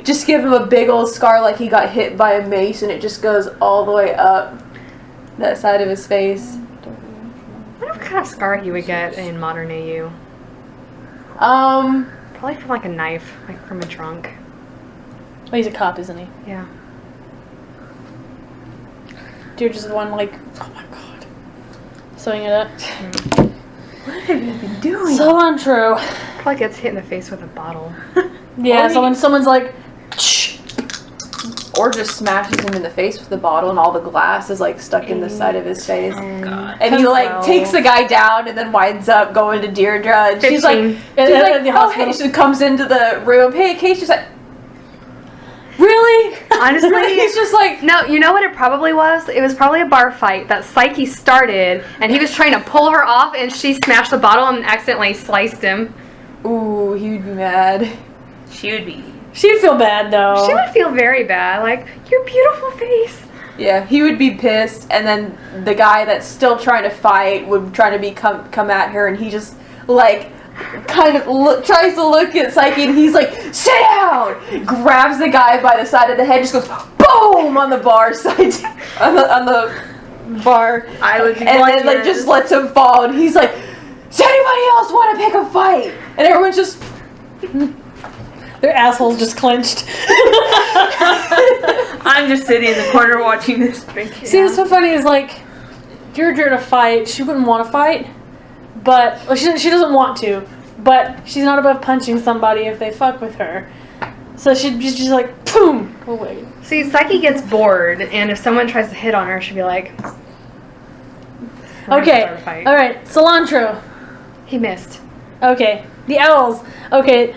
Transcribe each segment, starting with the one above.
Just give him a big old scar like he got hit by a mace, and it just goes all the way up that side of his face. I wonder what kind of scar he would get in modern AU. Probably from like a knife, like from a trunk. Oh, he's a cop, isn't he? Yeah. Dude, just one like, oh my god, sewing it up. What have you been doing? So untrue. Probably gets hit in the face with a bottle. Yeah, so when someone's like, shh, or just smashes him in the face with the bottle, and all the glass is like stuck in the side of his face. God. And he like takes the guy down, and then winds up going to Deirdre. And she's like, at the oh, hospital. hey. She comes into the room. Hey, Kate. She's like, really? Honestly, he's just like, no. You know what it probably was? It was probably a bar fight that Psyche started, and he was trying to pull her off, and she smashed the bottle and accidentally sliced him. ooh, he would be mad. She would be. she'd feel bad though. She would feel very bad. Like, your beautiful face. Yeah, he would be pissed, and then the guy that's still trying to fight would try to come at her, and he just like kind of tries to look at Psyche, and he's like, sit down! Grabs the guy by the side of the head, just goes boom on the bar side, on the bar, I would be and then like just lets him fall, and he's like, does anybody else want to pick a fight? And everyone's just, Their assholes just clenched. I'm just sitting in the corner watching this. See, what's so funny is like, Deirdre to fight, she wouldn't want to fight, but well, she doesn't want to, but she's not above punching somebody if they fuck with her. So she'd be just like, boom, go away. See, Psyche gets bored, and if someone tries to hit on her, she'd be like, Okay, start a fight. all right, cilantro. He missed. Okay, the owls. Okay,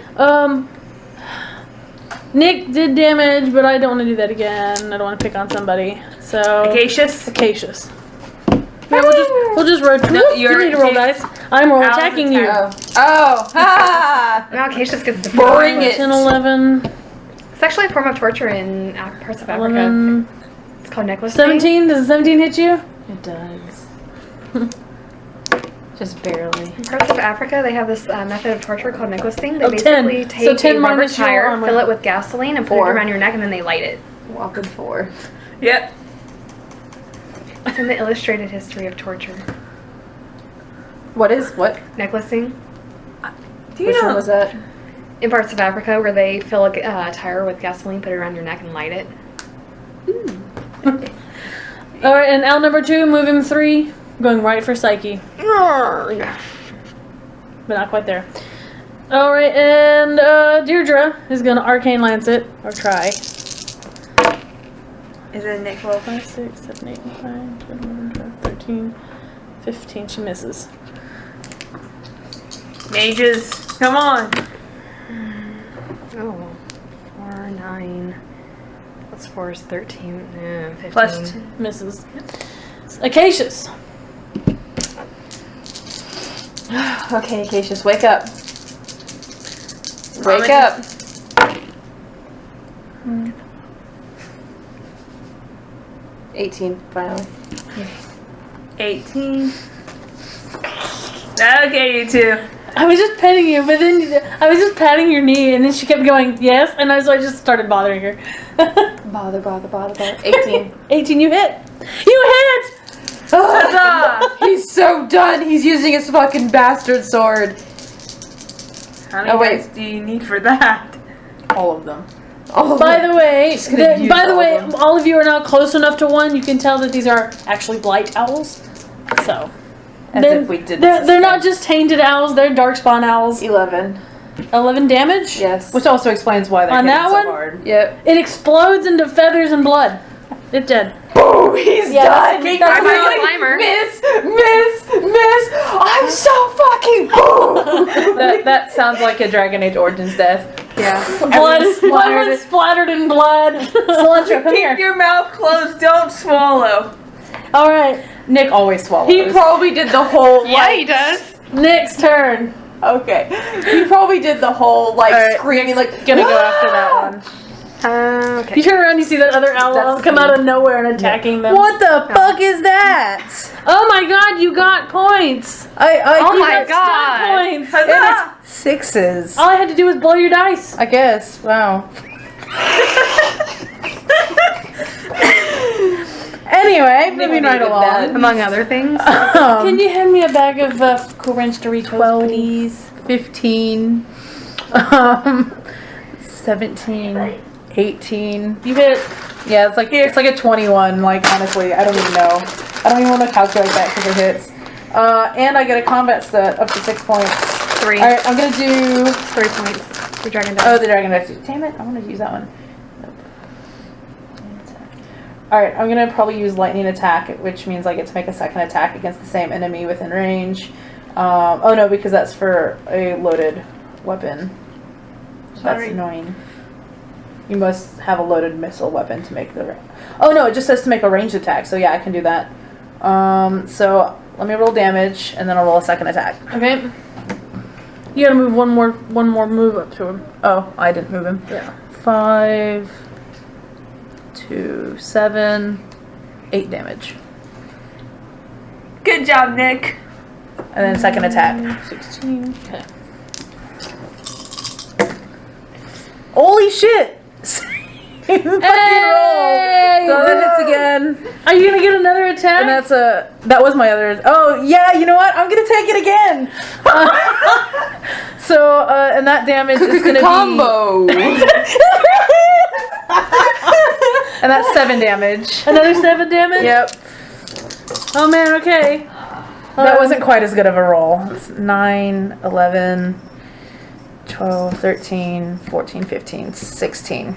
Nick did damage, but I don't want to do that again. I don't want to pick on somebody. So Acacious? Acacious. Yeah, we'll just rotate. No, you you're need to roll dice. I'm roll Owls attacking you. attack. oh, ha! Now Acacius gets to Bring it. 10, 11, It's actually a form of torture in parts of Africa. 11, It's called necklace. 17. Does 17 hit you? It does. Just barely. In parts of Africa, they have this method of torture called necklacing. They Oh, 10. basically So take 10 a rubber minus your tire, armor. fill it with gasoline, and put 4. it around your neck, and then they light it. Whopping 4. Yep. It's in the illustrated history of torture. What? Necklacing. Do you Which know? one was that? In parts of Africa, where they fill a tire with gasoline, put it around your neck, and light it. All right, and L number 2, move him 3, going right for Psyche, but not quite there. All right, and Deirdre is gonna arcane lance it or try. Is it Nick roll? 5, 6, 7, 8, 9, 10, 11, 12, 13, 15. She misses. Mages, come on. Oh. 4, 9. Plus 4 is 13. 15. Plus 2. Misses. Acacious. Okay, Acacious, wake up. Wake up. 18, finally. 18. Okay, you two. I was just petting you, but then I was just patting your knee, and then she kept going, yes, and so I just started bothering her. Bother. 18. 18, you hit. You hit! Huzzah! He's so done. He's using his fucking bastard sword. How many dice do you need for that? All of them. By the way, gonna use all of them. all of you are now close enough to 1. You can tell that these are actually blight owls. So, As if we did they're not just tainted owls; they're darkspawn owls. 11. 11 damage. Yes. Which also explains why they're On hitting that so one? hard. Yep. It explodes into feathers and blood. It's dead. Boom! He's done. That's Bye-bye, Like, Slimer. miss. I'm so fucking boom. That sounds like a Dragon Age Origins death. Yeah. Blood splattered in blood. Cilantro, come Keep here. your mouth closed, don't swallow. All right, Nick always swallows. He probably did the whole Yeah, he does. Nick's turn. Okay. He probably did the whole screaming Gonna go after that one. Okay. You turn around, you see that other owl come out of nowhere and attacking them. What the fuck is that? Oh my god, you got points. Oh You my got stat god. points. Huzzah! 6s. All I had to do was blow your dice. I guess. Wow. Anyway, moving right needed along. that. Among other things. Can you hand me a bag of Cool Ranch Doritos, 12. please? 15, 17, 18. You hit. Yeah, it's like a 21. Like honestly, I don't even know. I don't even want to calculate that because it hits. And I get a combat set up to 6 points. 3. All right, I'm gonna do. 3 points. The dragon dice. Oh, the dragon dice. Damn it! I want to use that one. Nope. All right, I'm gonna probably use lightning attack, which means I get to make a second attack against the same enemy within range. Oh no, because that's for a loaded weapon. That's annoying. You must have a loaded missile weapon to make the. Oh no, it just says to make a ranged attack. So yeah, I can do that. So let me roll damage, and then I'll roll a second attack. Okay. You gotta move one more move up to him. Oh, I didn't move him. Yeah. 5, 2, 7, 8 damage. Good job, Nick. And then second attack. 16. Okay. Holy shit! Fucking roll! So that hits again. Are you gonna get another attack? And that was my other. Oh, yeah, you know what? I'm gonna take it again! And that damage is gonna Combo. and that's 7 damage. Another 7 damage? Yep. Oh man, okay. That wasn't quite as good of a roll. It's 9, 11, 12, 13, 14, 15, 16.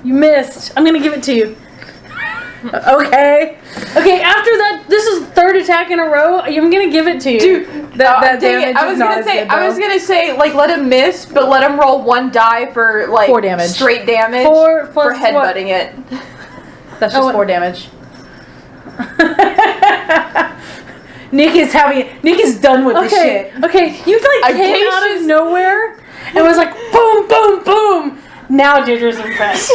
You missed. I'm gonna give it to you. Okay. Okay, after that, this is third attack in a row. I'm gonna give it to you. Dude, That dang damage it. I is was not gonna as say, good, I though. was gonna say, like, let him miss, but let him roll 1 die for like 4 damage. straight damage 4 for plus what? headbutting it. That's just Oh, 4 damage. Nick is done with this Okay, shit. okay. You like came out of nowhere and was like boom, boom, boom. Now Deirdre's impressed.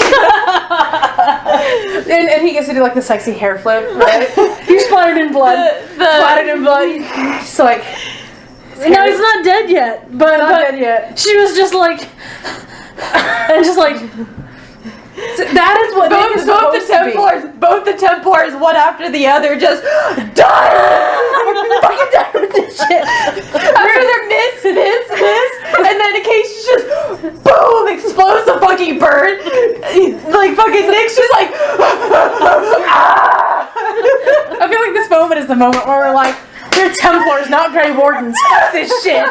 And he gets to do like the sexy hair flip, right? You splattered in blood. Splattered in blood. He's like, No, he's not dead yet. But, not but dead yet. she was just like, and just like, That is what Nick is supposed to be. both the Templars, one after the other, just die. We're fucking done with this shit. After their miss, and then in case she just boom explodes the fucking bird, like fucking Nick's just like. I feel like this moment is the moment where we're like, they're Templars, not Grey Wardens. Fuck this shit.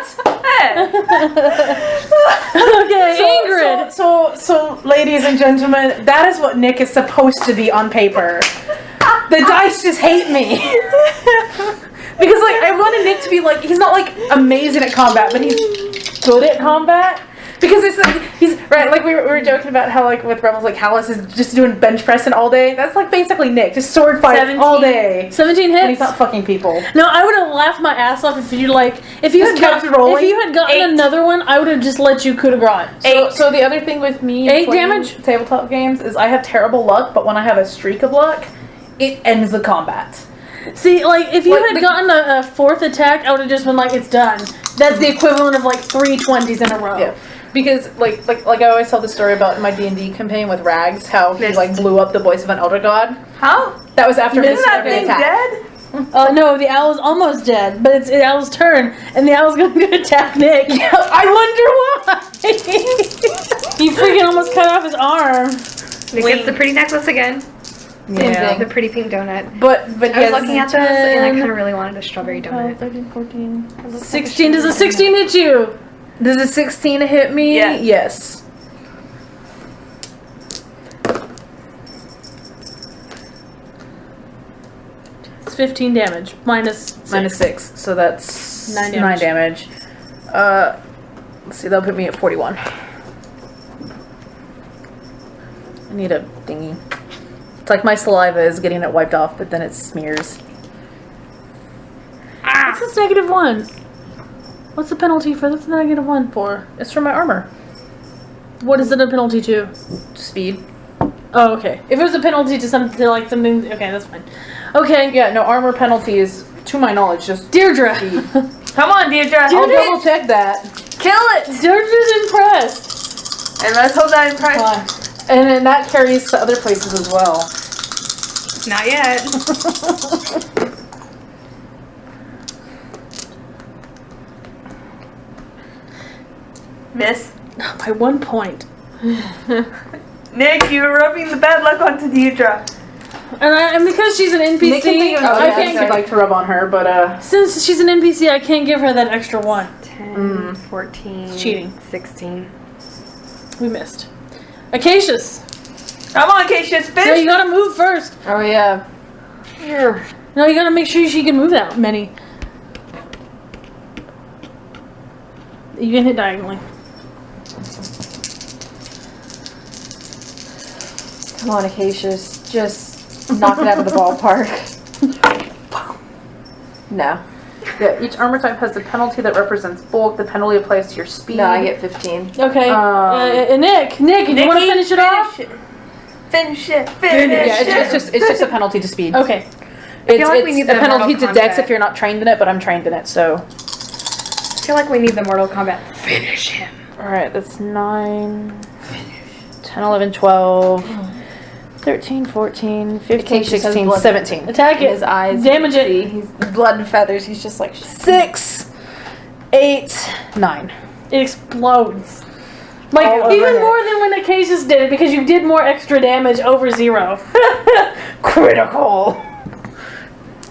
okay, Ingrid. So, ladies and gentlemen, that is what Nick is supposed to be on paper. The dice just hate me. Because, like, I wanted Nick to be, like, he's not, like, amazing at combat, but he's good at combat. Because it's like, he's, right, like, we were joking about how, like, with Rebels, like, Hallis is just doing bench pressing all day. That's, like, basically Nick. Just sword fights all day. 17 And he's hits. not fucking people. No, I would have laughed my ass off if you like if you Just had kept rolling. if you had gotten 8. another one, I would have just let you coup de grace. So the other thing with me 8 playing damage? tabletop games is I have terrible luck, but when I have a streak of luck, it ends the combat. See, like if you Like, had gotten a 4th attack, I would have just been like, it's done. That's the equivalent of like 3 20s in a row. Yeah. Because like I always tell the story about my D&D campaign with Rags, how he like blew up the voice of an elder god. How? That was after Isn't his that second thing attack. dead? No, the owl is almost dead, but it's the owl's turn, and the owl's going to attack Nick. I wonder why. You freaking almost cut off his arm. Nick gets the pretty necklace again. Yeah. The pretty pink donut. But I was yes, looking at those and I kind of really wanted a strawberry 12, donut. 13, 14. 16. Does a 16 hit you? does a 16 hit me? Yeah. Yes. It's 15 damage. Minus 6. Minus 6, so that's 9 9 damage. damage. Let's see, that'll put me at 41. I need a thingy. It's like my saliva is getting it wiped off, but then it smears. What's this -1? What's the penalty for this -1 for? It's from my armor. What is it a penalty to? Speed. Oh, okay. If it was a penalty to something, okay, that's fine. Okay, Yeah, no, armor penalty is, to my knowledge, just... Deirdre. Come on, Deirdre. I'll double check that. Kill it. Deirdre's impressed. And let's hold that in price. And then that carries to other places as well. Not yet. Miss. By 1 point. Nick, you're rubbing the bad luck onto Deidre. And because she's an NPC, Nick can think of I things can't I'd like to rub on her, but since she's an NPC, I can't give her that extra 1. 10, 14, It's cheating. 16. We missed. Acacius. Come on, Cassius, No, you finish. gotta move first. Oh yeah. No, you gotta make sure she can move that many. You can hit diagonally. Come on, Acacius. Just knock it out of the ballpark. No. yeah, each armor type has a penalty that represents bulk. The penalty applies to your speed. No, I get 15. Okay. Nick, do you want to finish it off? Finish it. Yeah, it's just a penalty to speed. Okay. It's, feel like we it's need a the penalty Mortal to dex Kombat. if you're not trained in it, but I'm trained in it, so. I feel like we need the Mortal Kombat. Finish him. Alright, that's 9, 10, 11, 12, 13, 14, 15, Acacius has 16, blood. 17. Attack it. His eyes. Damage you it. see, He's blood and feathers. He's just like 6, 8, 9. It explodes. Like, All over even it. more than when Acacius did it, because you did more extra damage over 0. Critical!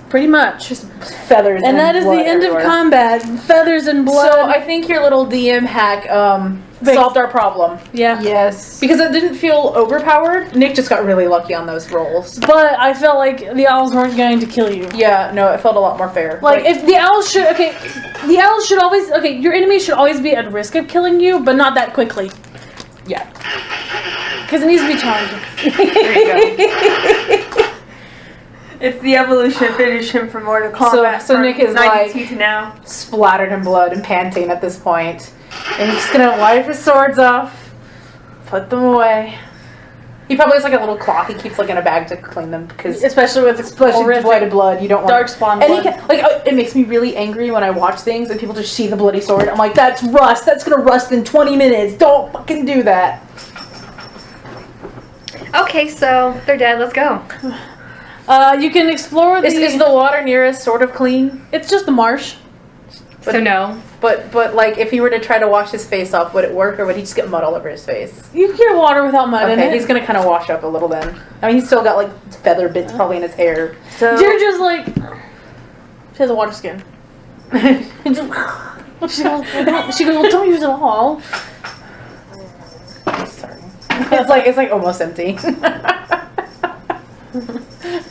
Pretty much. Just feathers And that is the blood end everywhere. of combat. Feathers and blood. So I think your little DM hack solved our problem. yeah. yes. Because it didn't feel overpowered. Nick just got really lucky on those rolls. But I felt like the owls weren't going to kill you. Yeah, no, it felt a lot more fair. Like, if the owls should, the owls should always, your enemy should always be at risk of killing you, but not that quickly. yeah. Because it needs to be challenging. There you go. It's the evolution. Finish him from Mortal Kombat. So from Nick is 92 like- to now. Splattered in blood and panting at this point. And he's just gonna wipe his swords off, put them away. He probably has like a little cloth he keeps like in a bag to clean them because Especially with especially horrific blooded blood, you don't want dark spawn And he blood. can, like it makes me really angry when I watch things and people just see the bloody sword. I'm like, that's rust. That's gonna rust in 20 minutes. Don't fucking do that. Okay, so they're dead. Let's go. You can explore the... Is the water near us sort of clean? It's just the marsh. So no. But like if he were to try to wash his face off, would it work or would he just get mud all over his face? You can get water without mud in Okay, it. he's gonna kind of wash up a little then. I mean, he's still got like feather bits probably in his hair. So You're just like... She has a water skin. she goes, well, don't use it all. Sorry. It's like almost empty.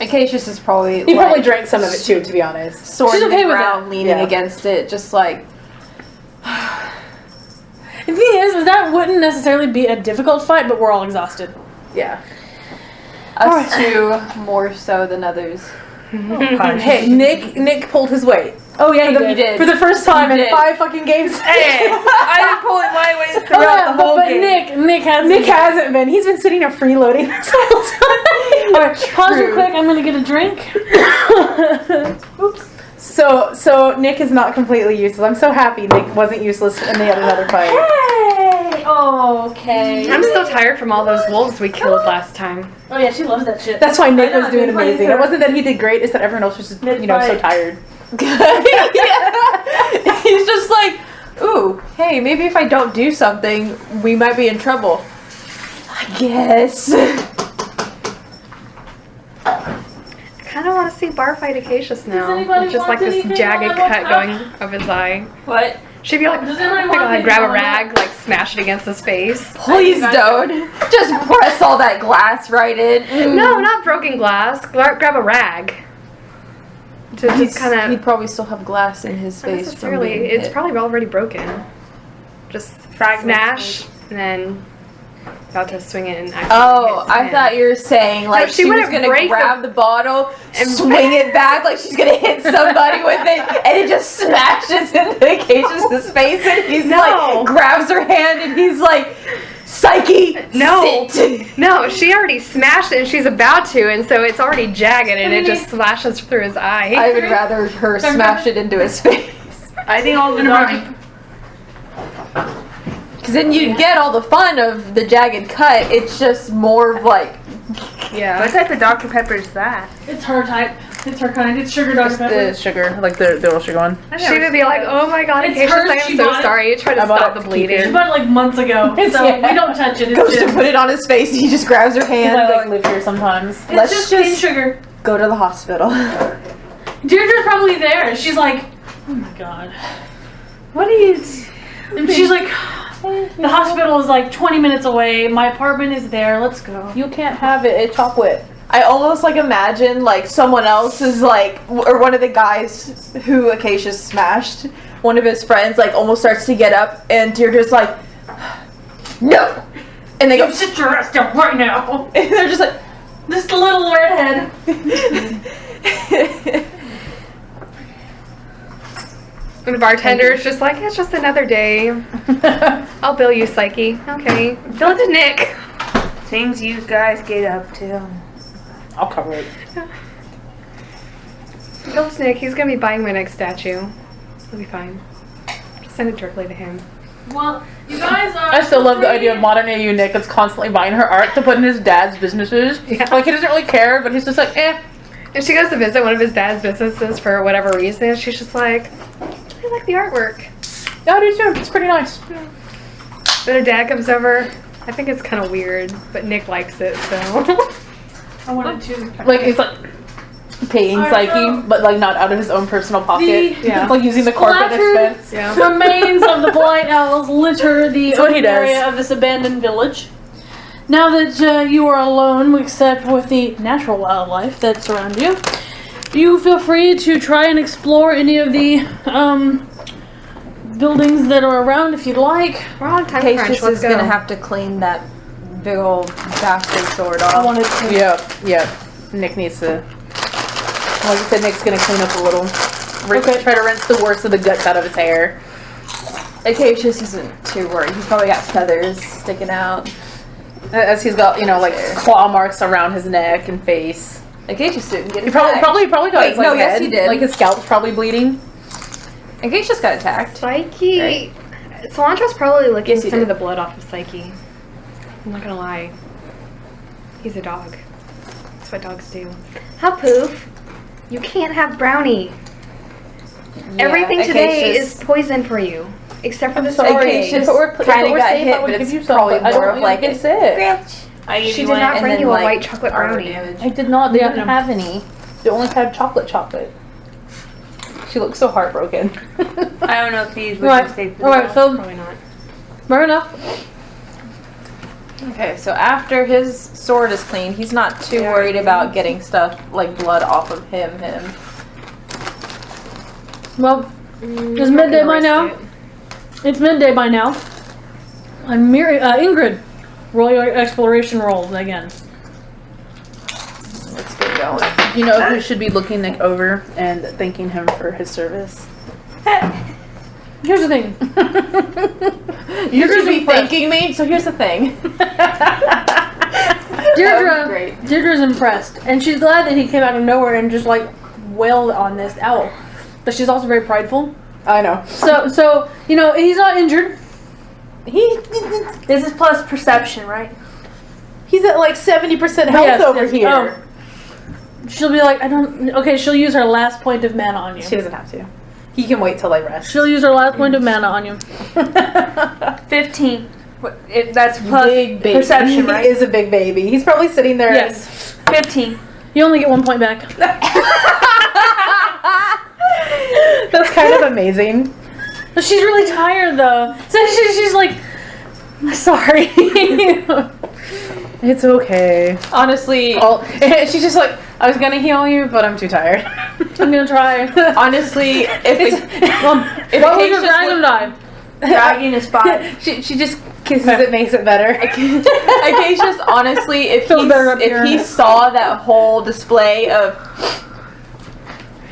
Acacius is probably He probably drank some of it too, to be honest. sword She's in okay the with ground, that. leaning Yeah. against it, just like The thing is that wouldn't necessarily be a difficult fight, but we're all exhausted. Yeah. us two more so than others. Hey, Nick pulled his weight. Oh yeah, He did. For the first time He in did. 5 fucking games. hey, I've been pulling my weight Oh, throughout yeah, the whole but game. Nick has Nick hasn't been. He's been sitting there freeloading this whole time. Alright, pause real quick. I'm gonna get a drink. Oops. So Nick is not completely useless. I'm so happy Nick wasn't useless in the other fight. Hey. Okay. I'm still tired from all those wolves we killed last time. Oh yeah, she loves that shit. That's why Nick I know, was doing Nick plays amazing. her. It wasn't that he did great, it's that everyone else was just, so Mid-fight. tired. Yeah. He's just like, ooh, hey, maybe if I don't do something, we might be in trouble. I guess. I kind of want to see Bar fight Acacius now. anybody With just want like this anything jagged while I cut walk going of his eye. What? She'd be like, Does anybody oh my want god, anything grab a while I rag, like smash it against his face. Please don't. Just press all that glass right in. No, not broken glass. Grab a rag. To just kind He'd of. probably still have glass in his Not face. From necessarily. being It's hit. probably already broken. Just smash, and then about to swing it and actually Oh, hit I him. thought you were saying like she she was wouldn't gonna break grab the bottle and swing it back like she's gonna hit somebody with it, and it just smashes into Acacius's face, and he's No. like grabs her hand, and he's like, Psyche, No. sit. No, she already smashed it and she's about to, and so it's already jagged and it just slashes through his eye. I would rather her smash it into his face. I think all the dogs. Because then you'd get all the fun of the jagged cut. It's just more of like Yeah. What type of Dr. Pepper is that? It's her type. It's her kind. It's sugar Dr. It's Pepper. the sugar, like the little sugar one. She would be like, oh my god, It's Acacia's hers, like, she I'm so bought it. sorry. Try to I bought stop it the to keep She bleeding. bought it like months ago, so Yeah. we don't touch it. Goes It's to just, put it on his face. He just grabs her hand. I like live here sometimes. it's Let's just just- cane sugar. Go to the hospital. Deirdre's probably there. She's like, oh my god. What are you? And she's like, the hospital is like 20 minutes away. My apartment is there. Let's go. You can't have it. It's chocolate. I almost like imagine like someone else is like, or one of the guys who Acacia smashed, one of his friends like almost starts to get up, and Deirdre's like, no, and they go, Sit your ass down right now. and they're just like, This little redhead. And the bartender's just like, it's just another day. I'll bill you, Psyche. Okay. Bill it to Nick. Things you guys get up to. I'll cover it. Bill it to Nick. He's going to be buying my next statue. He'll be fine. Just send it directly to him. Well, you guys are. I still love the idea of modern AU Nick that's constantly buying her art to put in his dad's businesses. Yeah. Like, he doesn't really care, but he's just like, eh. And she goes to visit one of his dad's businesses for whatever reason. She's just like, I like the artwork. Yeah, I do too. It's pretty nice. Then her dad comes over. I think it's kind of weird, but Nick likes it, so. I wanted to. Like, it's like paying Alright, Psyche, so- but like not out of his own personal pocket. The- It's like using the corporate Splattered expense. Yeah. remains of the blind owls litter the That's what he open does. area of this abandoned village. Now that you are alone, except with the natural wildlife that surround you, you feel free to try and explore any of the buildings that are around if you'd like. We're on time crunch. Acacia Let's is go. gonna have to clean that big old bastard sword I off. wanted to. Yep. Nick needs to. Like I said, Nick's gonna clean up a little. Okay. Try to rinse the worst of the guts out of his hair. Acacius isn't too worried. He's probably got feathers sticking out. As he's got, you know, like claw marks around his neck and face. Acacius didn't get He attacked. probably got Wait, his like, no, yes, head. he did. Like his scalp's probably bleeding. Acacius got attacked. Psyche. Right. Cilantro's probably licking Yes, he some of did. the blood off of Psyche. I'm not gonna lie. He's a dog. That's what dogs do. How poof? You can't have brownie. Everything today Acacius- is poison for you. Except for the Sorry. Acacius strawberries. If it were kinda got safe, hit, I would but give it's you some. probably But I don't more of think like it's a it. I She did not bring you a white chocolate brownie. I did not. They Yeah, didn't no. have any. They only had chocolate. She looks so heartbroken. I don't know if these would Right. be safe. Alright, so Probably not. fair enough. Okay, so after his sword is clean, he's not too worried about getting stuff like blood off of him. Well, it's I'm not midday gonna by risk now. it. It's midday by now. I'm Ingrid. Roll your exploration rolls again. Let's get going. You know who should be looking Nick over and thanking him for his service? Here's the thing. You should be impressed. thanking me. So here's the thing. Deirdre's impressed, and she's glad that he came out of nowhere and just like wailed on this owl. But she's also very prideful. I know. So you know he's not injured. This is plus perception, right? He's at like 70% health Yes, over yes. here. Oh. She'll be like, I don't. Okay, she'll use her last point of mana on you. She doesn't have to. He can wait till I rest. She'll use her last point of mana on you. 15. That's plus Big baby. perception, right? He is a big baby. He's probably sitting there. Yes. 15. You only get 1 point back. That's kind of amazing. But she's really tired though. So she's like, sorry. It's okay. Honestly, She's just like, I was gonna heal you, but I'm too tired. I'm gonna try. honestly, if What was your dragon die? Dragon is 5. she just kisses it, makes it better. Acacius, honestly, if Feels better up here. he saw that whole display of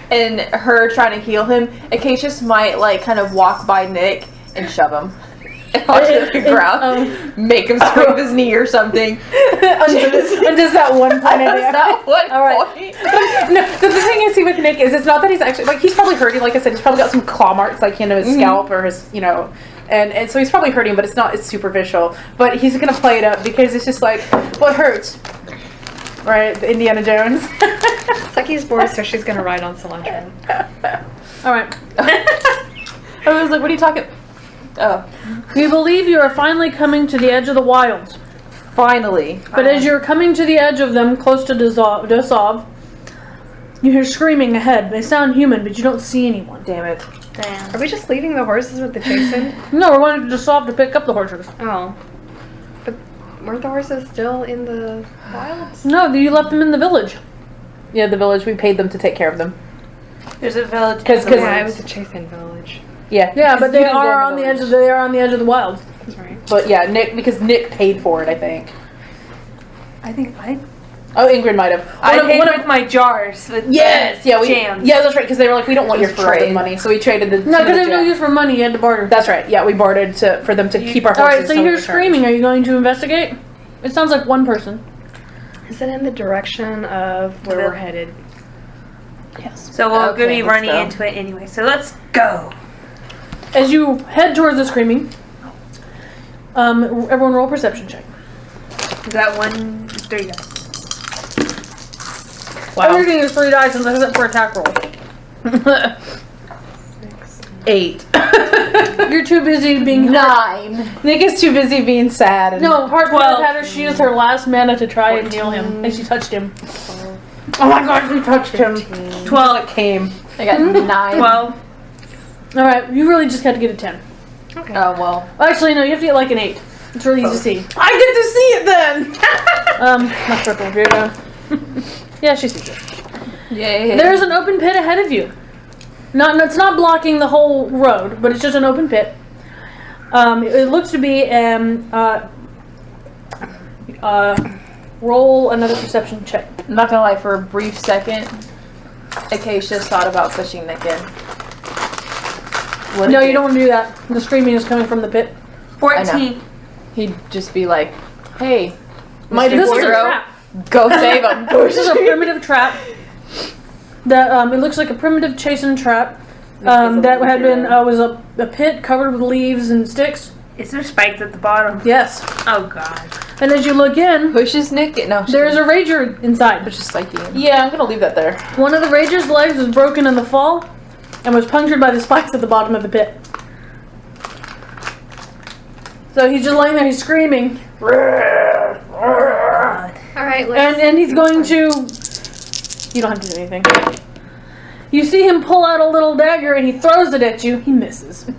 and her trying to heal him, Acacius might like kind of walk by Nick and shove him onto the ground, make him scrape his knee or something. Undoes that one point of That's not what All right. point. No, the thing I see with Nick is it's not that he's actually like he's probably hurting. Like I said, he's probably got some claw marks like into his scalp or his, you know, and so he's probably hurting, but it's superficial. But he's gonna play it up because it's just like what hurts. right? The Indiana Jones. Psyche's bored, so she's gonna ride on cilantro. All right. I was like, what are you talking? Oh, You believe you are finally coming to the edge of the wilds. finally. But as you're coming to the edge of them, close to Dosov, you hear screaming ahead. They sound human, but you don't see anyone. Damn it. Are we just leaving the horses with the chasen? No, we're going to Dosov to pick up the horses. Oh. But weren't the horses still in the wilds? No, you left them in the village. Yeah, the village. We paid them to take care of them. There's a village. 'Cause- Yeah, it was a chasen village. Yeah. Yeah, because but they you didn't go are in on the edge of they are on the edge of the wilds. That's right. But yeah, Nick paid for it, I think. I think I Ingrid might have. I One of- paid one of- with my jars with Yes, yeah, jams. Yeah, that's right. Because they were like, we don't want your It was forever trade. money, so we traded the. No, some of because the they have no jam. use for money. You had to barter. That's right. Yeah, we bartered for them to keep our All horses. right, so till you we hear returned. screaming. Are you going to investigate? It sounds like one person. Is it in the direction of where we're headed? Yes. So we're Okay, gonna be let's running go. into it anyway. So let's go. As you head towards the screaming, everyone roll perception check. We got 1, 3 dice. Wow. Everything is 3 dice except for attack roll. 8. You're too busy being 9. Nick is too busy being sad. And No, Heart 12. had her. She used her last mana to try and heal him, and she touched him. Oh my God, we touched him. 12. Came. I got 9. 12. All right, you really just got to get a 10. Okay. Oh, well. Actually, no, you have to get like an 8. It's really easy to see. I get to see it then. That's purple. Here you go. Yeah, she sees it. Yay. There's an open pit ahead of you. It's not blocking the whole road, but it's just an open pit. It looks to be roll another perception check. I'm not gonna lie, for a brief second, Acacia thought about pushing Nick in. No, you don't want to do that. The screaming is coming from the pit. 14. He'd just be like, hey, This is a Hero, trap. go save him. This is a primitive trap. That it looks like a primitive chasen trap. That had been was a pit covered with leaves and sticks. Is there spikes at the bottom? Yes. Oh god. And as you look in, Pushes Nick in. No, there is a rager inside. pushes Psyche in. Yeah, I'm gonna leave that there. One of the rager's legs was broken in the fall and was punctured by the spikes at the bottom of the pit. So he's just laying there, he's screaming. Alright, let's... And he's going to... You don't have to do anything. You see him pull out a little dagger and he throws it at you. He misses.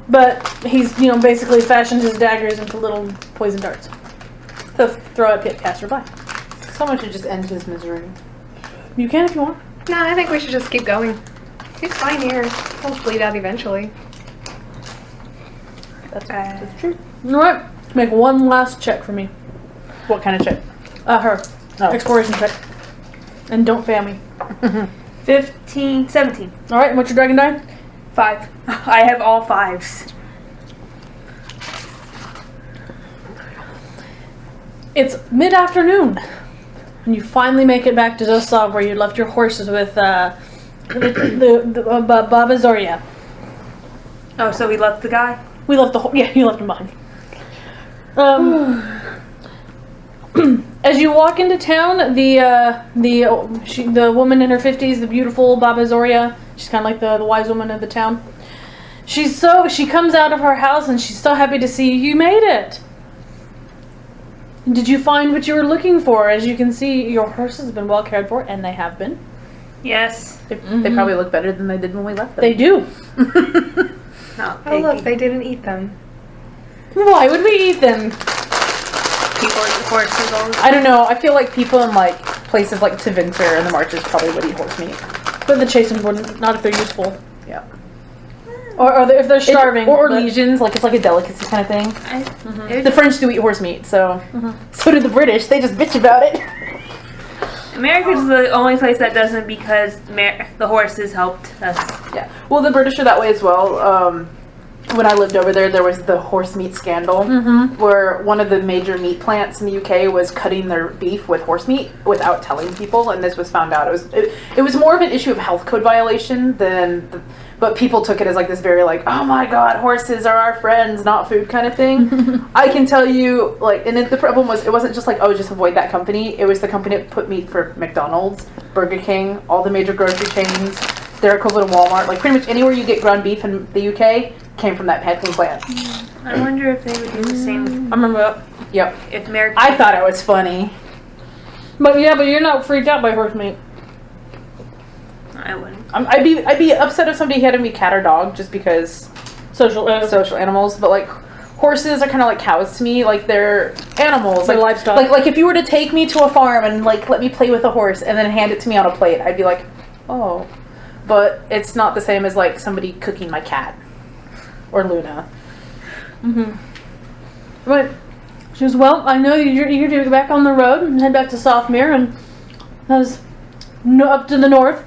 But he's, basically fashioned his daggers into little poison darts. So throw at pit passerby. Someone should just end his misery. You can if you want. No, I think we should just keep going. He's fine here. He'll bleed out eventually. That's true. Alright. Make one last check for me. What kind of check? Her. Oh. Exploration check. And don't fail me. 15, 17. Alright, what's your dragon die? 5. I have all 5s. It's mid-afternoon. And you finally make it back to Zosov where you left your horses with Baba Zoria. Oh, so we left the guy? We left you left him behind. As you walk into town, the woman in her 50s, the beautiful Baba Zoria, she's kind of like the wise woman of the town. She comes out of her house and she's so happy to see you. You made it. Did you find what you were looking for? As you can see, your horses have been well cared for, and they have been. Yes. They probably look better than they did when we left them. They do. Not Oh look, picky. they didn't eat them. Why would we eat them? People eat horses all the time. I don't know. I feel like people in like places like Tevinter and the Marches probably would eat horse meat. But the chasen wouldn't. Not if they're useful. Yeah. Or if they're starving. Or but- legions, like it's like a delicacy kind of thing. It- The French do eat horse meat, so so do the British. They just bitch about it. America's the only place that doesn't because the horses helped us. Yeah. Well, the British are that way as well. When I lived over there, there was the horse meat scandal, where one of the major meat plants in the UK was cutting their beef with horse meat without telling people, and this was found out. It was more of an issue of health code violation than but people took it as like this very like, oh my god, horses are our friends, not food kind of thing. I can tell you, like, and the problem was, it wasn't just like, oh, just avoid that company. It was the company that put meat for McDonald's, Burger King, all the major grocery chains, their equivalent of Walmart. Like, pretty much anywhere you get ground beef in the UK came from that packing plant. I wonder if they would do the same I remember that. Yep. if America. I thought it was funny. But yeah, but you're not freaked out by horse meat. I wouldn't. I'd be upset if somebody handed me cat or dog just because Social animals, but like horses are kind of like cows to me. Like they're animals, They're like livestock. Like if you were to take me to a farm and like let me play with a horse and then hand it to me on a plate, I'd be like, oh. But it's not the same as like somebody cooking my cat or Luna. But she goes, well, I know you're eager to get back on the road and head back to Southmere, and that was up to the north.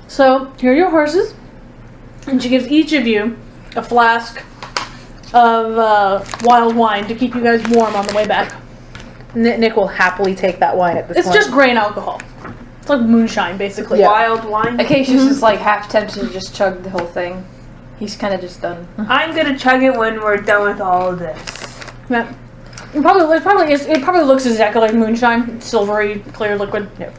So here are your horses. And she gives each of you a flask of wild wine to keep you guys warm on the way back. Nick will happily take that wine at this It's point. just grain alcohol. It's like moonshine, basically. Yeah. Wild wine. Acacia's just like half tempted to just chug the whole thing. He's kind of just done. I'm gonna chug it when we're done with all of this. Yeah. It probably looks exactly like moonshine. Silvery, clear liquid. Yep.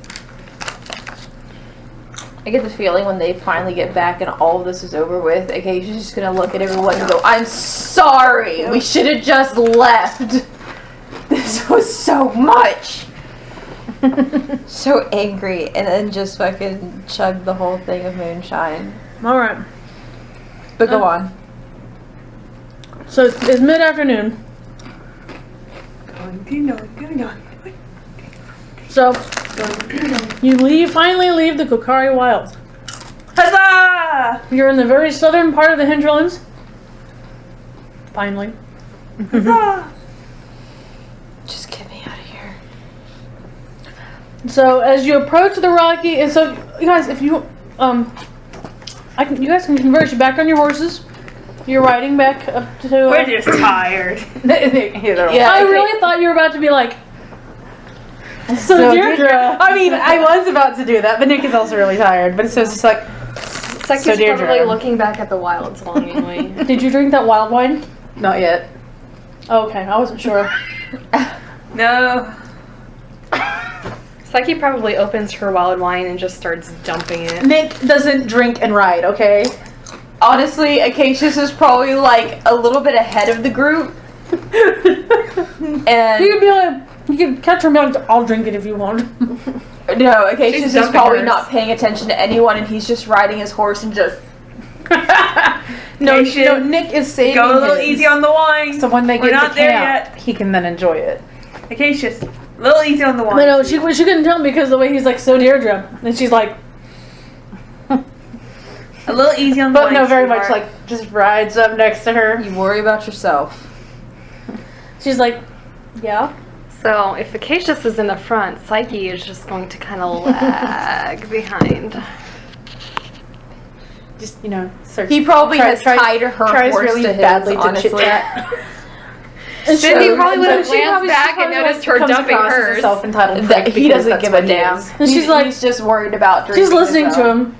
I get the feeling when they finally get back and all of this is over with, Acacia's just gonna look at everyone and go, I'm sorry! We should have just left! This was so much! So angry, and then just fucking chug the whole thing of moonshine. Alright. But go on. So it's mid-afternoon. So you finally leave the Kokari Wilds. Huzzah! You're in the very southern part of the hinterlands. Finally. Huzzah! Just get me out of here. So as you approach the rocky, and so you guys, if you you guys can converge back on your horses. You're riding back up to. We're just tired. Yeah, I really thought you were about to be like. So Deirdre. I mean, I was about to do that, but Nick is also really tired. But so it's just like, Psyche's So Deirdre. probably looking back at the wilds longingly. Did you drink that wild wine? not yet. Okay, I wasn't sure. No. Psyche probably opens her wild wine and just starts dumping it. Nick doesn't drink and ride, okay? Honestly, Acacia's is probably like a little bit ahead of the group. And You could be like, you could catch her and be like, I'll drink it if you want. no, Acacia's She's is dumping probably hers. not paying attention to anyone, and he's just riding his horse and just. No, Acacia, Nick is saving Go a little his. easy on the wine. So when they We're get not to there camp, he can then enjoy it. Acacia's a little easy on the wine. But no, she couldn't tell me because the way he's like, so Deirdre. And she's like, A little easy on the But wine. no, very much sweetheart. like just rides up next to her. You worry about yourself. she's like, yeah. So if Acacius is in the front, Psyche is just going to kind of lag behind. Just search. He probably Tries- has tied her tries horse really to his, badly to honestly. chit-chat. And Cindy she- probably would have she probably- glanced she back and probably noticed her Comes dumping across as a hers. self-entitled That prick he because doesn't that's give what a he damn. is. And she's like, he's just worried about drinking. she's listening as to well. him.